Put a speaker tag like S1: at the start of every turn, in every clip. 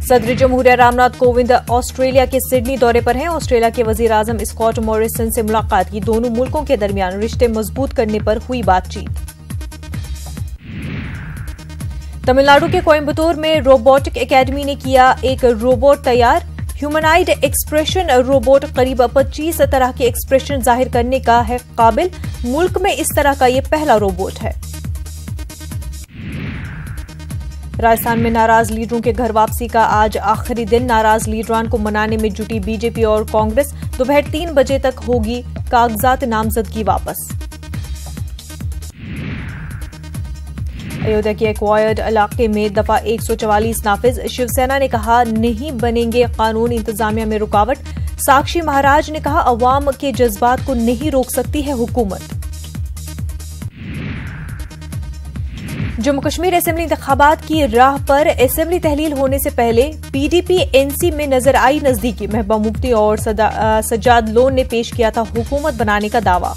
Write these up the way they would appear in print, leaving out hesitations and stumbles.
S1: सदर जमहूरिया रामनाथ कोविंद ऑस्ट्रेलिया के सिडनी दौरे पर हैं। ऑस्ट्रेलिया के वजीर आजम स्कॉट मॉरिसन से मुलाकात की। दोनों मुल्कों के दरमियान रिश्ते मजबूत करने पर हुई बातचीत। तमिलनाडु के कोयम्बटूर में रोबोटिक एकेडमी ने किया एक रोबोट तैयार। ह्यूमनाइड एक्सप्रेशन रोबोट करीब 25 तरह के एक्सप्रेशन जाहिर करने का है काबिल। मुल्क में इस तरह का यह पहला रोबोट है। राजस्थान में नाराज लीडरों के घर वापसी का आज आखिरी दिन। नाराज लीडरान को मनाने में जुटी बीजेपी और कांग्रेस। दोपहर 3 बजे तक होगी कागजात नामजदगी वापस। अयोध्या के एक्वायर्ड इलाके में दफा 144 नाफिज। शिवसेना ने कहा नहीं बनेंगे कानून इंतजामिया में रुकावट। साक्षी महाराज ने कहा अवाम के जज्बात को नहीं रोक सकती है हुकूमत। जम्मू कश्मीर असेंबली इंतखाबात की राह पर। असेंबली तहलील होने से पहले पीडीपी एनसी में नजर आई नजदीकी। महबूबा मुफ्ती और सज्जाद लोन ने पेश किया था हुकूमत बनाने का दावा।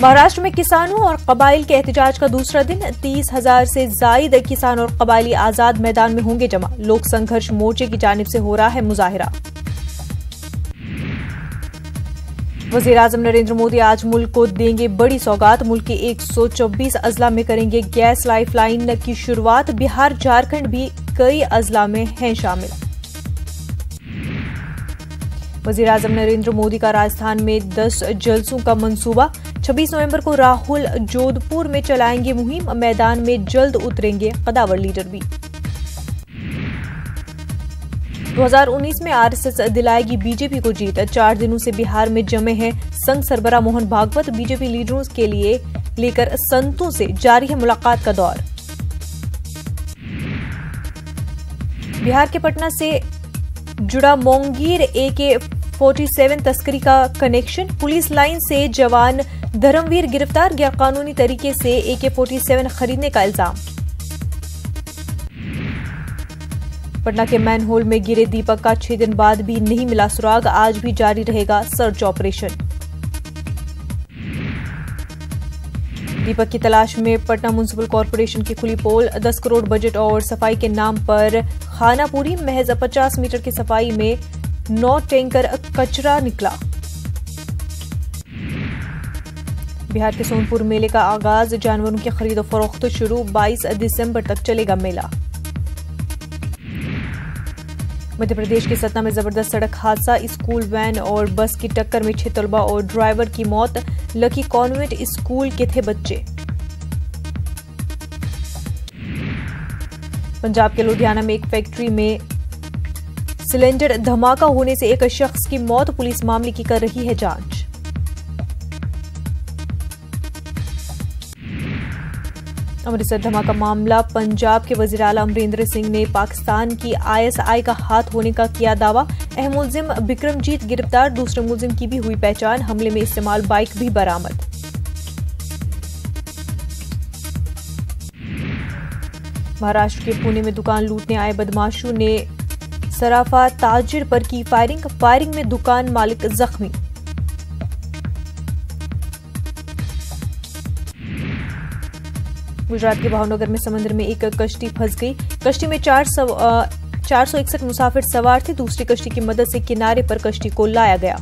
S1: महाराष्ट्र में किसानों और कबाइल के एहतजाज का दूसरा दिन। 30,000 से जायद किसान और कबाइली आजाद मैदान में होंगे जमा। लोक संघर्ष मोर्चे की जानिब से हो रहा है मुजाहिरा। वजीर आजम नरेंद्र मोदी आज मुल्क को देंगे बड़ी सौगात। मुल्क के 124 अजला में करेंगे गैस लाइफलाइन की शुरुआत। बिहार झारखंड भी कई अजला में हैं शामिल। वजीर आजम नरेंद्र मोदी का राजस्थान में 10 जलसों का मंसूबा। 26 नवंबर को राहुल जोधपुर में चलाएंगे मुहिम। मैदान में जल्द उतरेंगे कदावर लीडर भी। 2019 में आरएसएस दिलाएगी बीजेपी को जीत। 4 दिनों से बिहार में जमे हैं संघ सरबराह मोहन भागवत। बीजेपी लीडरों के लिए लेकर संतों से जारी है मुलाकात का दौर। बिहार के पटना से जुड़ा मोंगीर AK-47 तस्करी का कनेक्शन। पुलिस लाइन से जवान धर्मवीर गिरफ्तार। गैरकानूनी तरीके से AK-47 खरीदने का इल्जाम। पटना के मैनहोल में गिरे दीपक का 6 दिन बाद भी नहीं मिला सुराग। आज भी जारी रहेगा सर्च ऑपरेशन। दीपक की तलाश में पटना म्युनिसिपल कॉर्पोरेशन की खुली पोल। 10 करोड़ बजट और सफाई के नाम पर खानापुरी। महज 50 मीटर की सफाई में 9 टैंकर कचरा निकला। बिहार के सोनपुर मेले का आगाज। जानवरों की खरीदो फरोख्त शुरू। 22 दिसंबर तक चलेगा मेला। मध्य प्रदेश के सतना में जबरदस्त सड़क हादसा। स्कूल वैन और बस की टक्कर में 6 तलबा और ड्राइवर की मौत। लकी कॉन्वेंट स्कूल के थे बच्चे। पंजाब के लुधियाना में एक फैक्ट्री में सिलेंडर धमाका होने से एक शख्स की मौत। पुलिस मामले की कर रही है जांच। अमृतसर धमाका मामला। पंजाब के वजीर आला अमरिंदर सिंह ने पाकिस्तान की ISI का हाथ होने का किया दावा। अहम मुलजिम बिक्रमजीत गिरफ्तार। दूसरे मुलजिम की भी हुई पहचान। हमले में इस्तेमाल बाइक भी बरामद। महाराष्ट्र के पुणे में दुकान लूटने आए बदमाशों ने सराफा ताजिर पर की फायरिंग। फायरिंग में दुकान मालिक जख्मी। गुजरात के भावनगर में समुद्र में एक कश्ती फंस गई। कश्ती में 461 मुसाफिर सवार थे। दूसरी कश्ती की मदद से किनारे पर कश्ती को लाया गया।